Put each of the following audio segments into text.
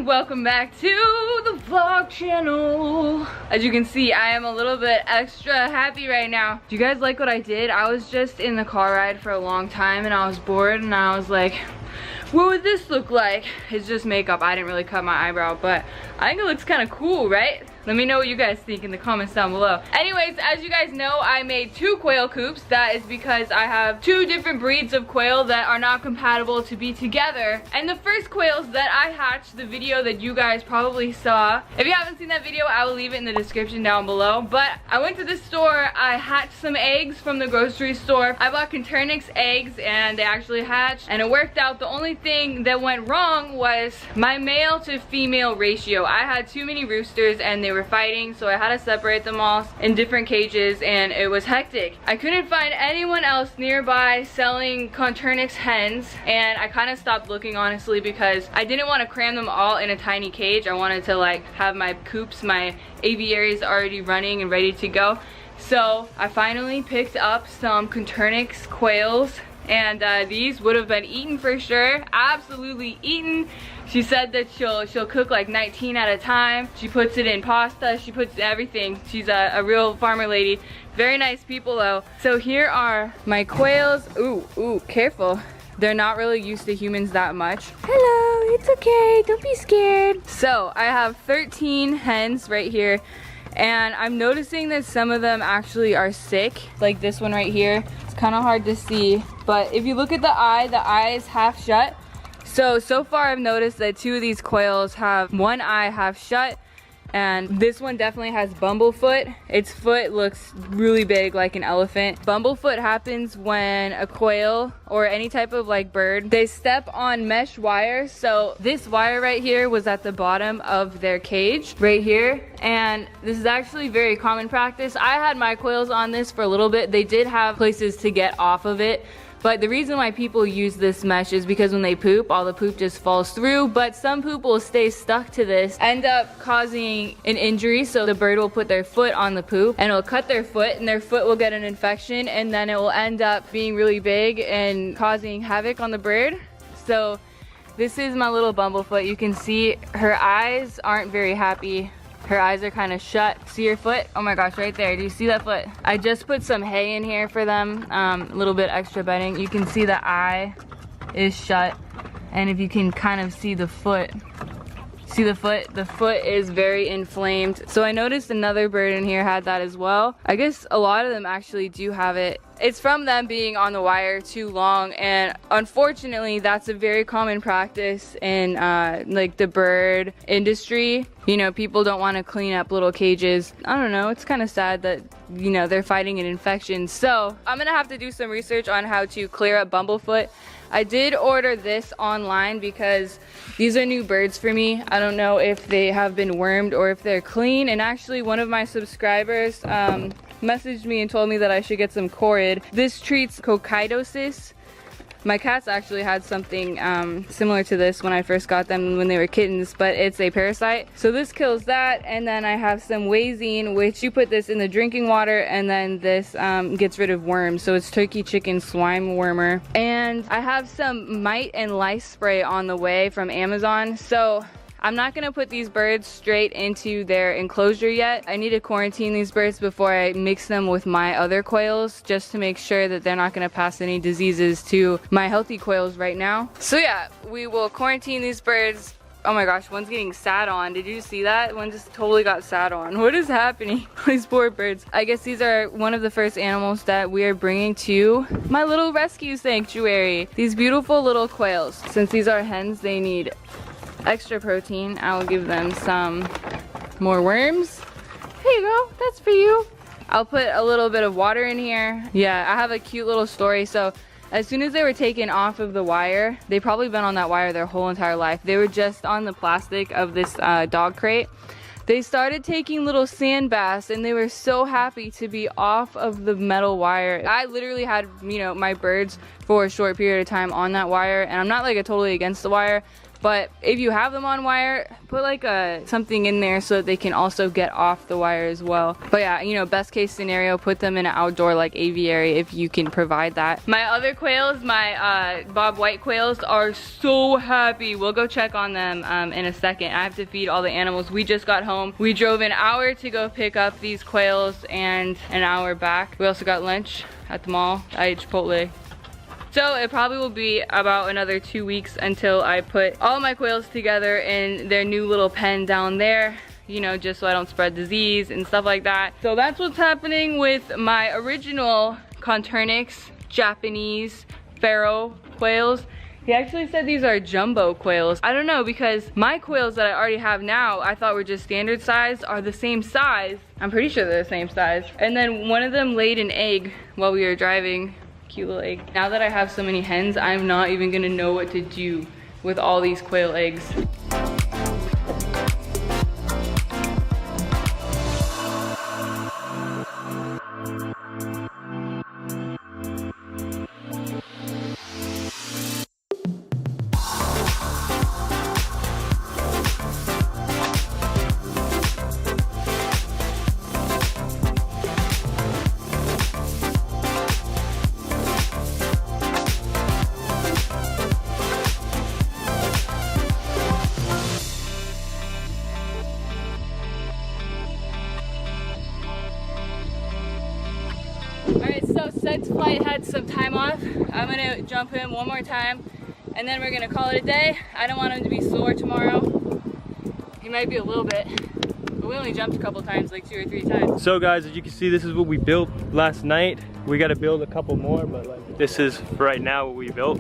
welcome back to the vlog channel. As you can see, I am a little bit extra happy right now. Do you guys like what I did? I was just in the car ride for a long time and I was bored and I was like, what would this look like? It's just makeup. I didn't really cut my eyebrow, but I think it looks kind of cool, right? Let me know what you guys think in the comments down below. Anyways, as you guys know, I made 2 quail coops. That is because I have 2 different breeds of quail that are not compatible to be together. And the first quails that I hatched, the video that you guys probably saw, if you haven't seen that video, I will leave it in the description down below. But I went to the store, I hatched some eggs from the grocery store. I bought Kittens eggs and they actually hatched and it worked out. The only thing that went wrong was my male to female ratio. I had too many roosters and they were fighting, so I had to separate them all in different cages and it was hectic. I couldn't find anyone else nearby selling Kittens hens and I kind of stopped looking, honestly, because I didn't want to cram them all in a tiny cage. I wanted to like have my coops, my aviaries already running and ready to go. So I finally picked up some Kittens quails and these would have been eaten for sure, absolutely eaten. She said that she'll cook like 19 at a time. She puts it in pasta, she puts everything. She's a real farmer lady. Very nice people though. So here are my quails. Ooh, careful. They're not really used to humans that much. Hello, it's okay, don't be scared. So I have 13 hens right here. And I'm noticing that some of them actually are sick, like this one right here. It's kind of hard to see, but if you look at the eye is half shut. So far I've noticed that 2 of these quails have one eye half shut, and this one definitely has bumblefoot. Its foot looks really big, like an elephant. Bumblefoot happens when a quail or any type of like bird, they step on mesh wire. So this wire right here was at the bottom of their cage right here, and this is actually very common practice. I had my quails on this for a little bit. They did have places to get off of it. But the reason why people use this mesh is because when they poop, all the poop just falls through, but some poop will stay stuck to this, end up causing an injury. So the bird will put their foot on the poop and it'll cut their foot and their foot will get an infection, and then it will end up being really big and causing havoc on the bird. So this is my little bumblefoot. You can see her eyes aren't very happy. Her eyes are kind of shut. See her foot? Oh my gosh, right there. Do you see that foot? I just put some hay in here for them, a little bit extra bedding. You can see the eye is shut, and if you can kind of see the foot, see the foot is very inflamed. So I noticed another bird in here had that as well. I guess a lot of them actually do have it. It's from them being on the wire too long, and unfortunately that's a very common practice in like the bird industry. You know, people don't want to clean up little cages. I don't know, it's kind of sad that, you know, they're fighting an infection. So I'm gonna have to do some research on how to clear up bumblefoot. I did order this online because these are new birds for me. I don't know if they have been wormed or if they're clean, and actually one of my subscribers messaged me and told me that I should get some Corid. This treats coccidosis. My cats actually had something similar to this when I first got them when they were kittens, but it's a parasite. So this kills that, and then I have some Wazine, which you put this in the drinking water, and then this gets rid of worms. So it's turkey, chicken, swine wormer. And I have some mite and lice spray on the way from Amazon. So I'm not gonna put these birds straight into their enclosure yet. I need to quarantine these birds before I mix them with my other quails, just to make sure that they're not gonna pass any diseases to my healthy quails right now. So yeah, we will quarantine these birds. Oh my gosh, one's getting sat on. Did you see that? One just totally got sat on. What is happening? These poor birds. I guess these are one of the first animals that we are bringing to my little rescue sanctuary. These beautiful little quails. Since these are hens, they need extra protein. I will give them some more worms. Here you go, that's for you. I'll put a little bit of water in here. Yeah, I have a cute little story. So as soon as they were taken off of the wire, they've probably been on that wire their whole entire life. They were just on the plastic of this dog crate. They started taking little sand baths and they were so happy to be off of the metal wire. I literally had, you know, my birds for a short period of time on that wire, and I'm not like totally against the wire, But if you have them on wire, put like something in there so that they can also get off the wire as well. But yeah, you know, best case scenario, put them in an outdoor like aviary if you can provide that. My other quails, my Bob White quails, are so happy. We'll go check on them in a second. I have to feed all the animals. We just got home. We drove an hour to go pick up these quails and an hour back. We also got lunch at the mall. I ate Chipotle. So it probably will be about another 2 weeks until I put all my quails together in their new little pen down there, you know, just so I don't spread disease and stuff like that. So that's what's happening with my original Conturnix Japanese Pharaoh quails. He actually said these are jumbo quails. I don't know, because my quails that I already have now, I thought were just standard size, are the same size. I'm pretty sure they're the same size. And then one of them laid an egg while we were driving. Cute little egg. Now that I have so many hens, I'm not even gonna know what to do with all these quail eggs. Alright, so since flight had some time off, I'm gonna jump him one more time and then we're gonna call it a day. I don't want him to be sore tomorrow. He might be a little bit, but we only jumped a couple times, like 2 or 3 times. So guys, as you can see, this is what we built last night. We gotta build a couple more, but like, this is right now what we built.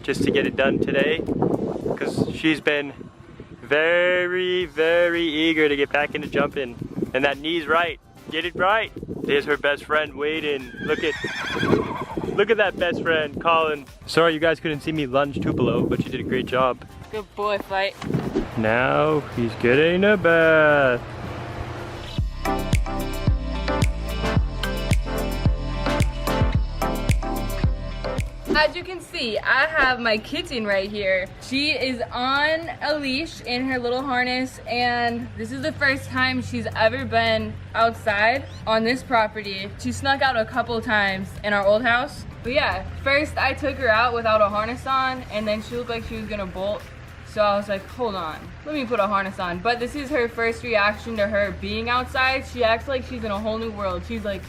Just to get it done today, because she's been very, very eager to get back into jumping. And that knee's right. Get it right. There's her best friend waiting. Look at that best friend, Colin. Sorry you guys couldn't see me lunge Tupelo, but you did a great job. Good boy, Fight. Now he's getting a bath. As you can see, I have my kitten right here. She is on a leash in her little harness, and this is the first time she's ever been outside on this property. She snuck out a couple times in our old house. But yeah, first I took her out without a harness on, and then she looked like she was gonna bolt. So I was like, hold on, let me put a harness on. But this is her first reaction to her being outside. She acts like she's in a whole new world. She's like,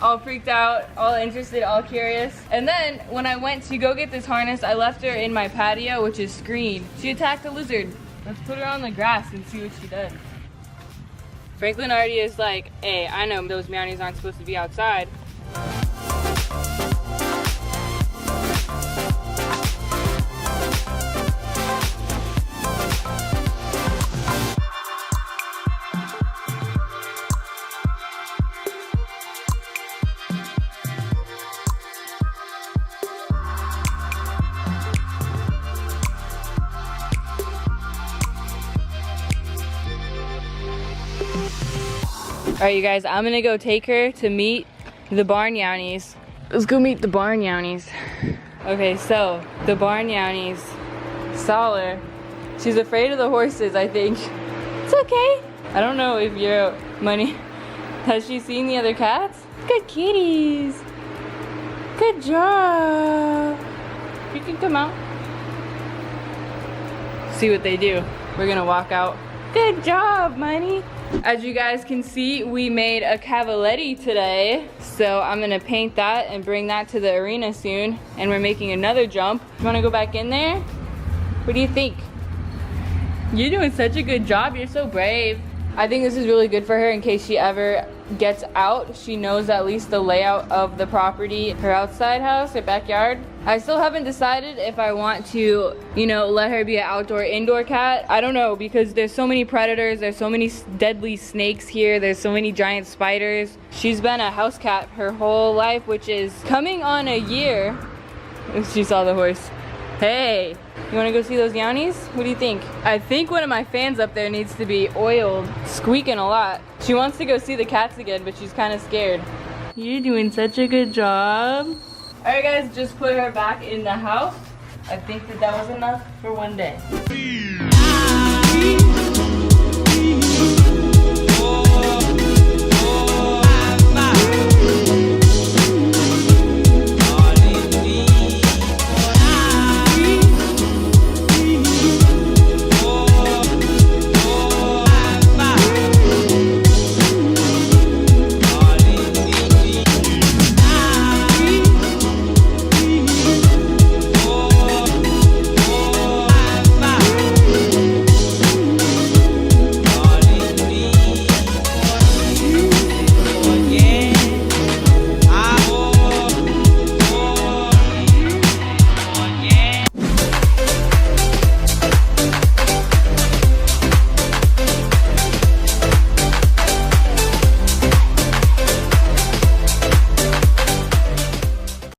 all freaked out, all interested, all curious. And then when I went to go get this harness, I left her in my patio, which is screened. She attacked a lizard. Let's put her on the grass and see what she does. Franklin already is like, hey, I know those brownies aren't supposed to be outside. All right, you guys, I'm gonna go take her to meet the barn yownies. Let's go meet the barn yownies. Okay, so the barn yownies saw her. She's afraid of the horses, I think. It's okay. I don't know if you're money. Has she seen the other cats? Good kitties. Good job. You can come out. See what they do. We're gonna walk out. Good job, money. As you guys can see, we made a cavaletti today. So I'm gonna paint that and bring that to the arena soon. And we're making another jump. You wanna go back in there? What do you think? You're doing such a good job, you're so brave. I think this is really good for her in case she ever gets out. She knows at least the layout of the property, her outside house, her backyard. I still haven't decided if I want to, you know, let her be an outdoor indoor cat. I don't know, because there's so many predators, there's so many deadly snakes here, there's so many giant spiders. She's been a house cat her whole life, which is coming on a year. She saw the horse. Hey, you wanna go see those yownies? What do you think? I think one of my fans up there needs to be oiled, squeaking a lot. She wants to go see the cats again, but she's kind of scared. You're doing such a good job. All right guys, just put her back in the house. I think that was enough for one day.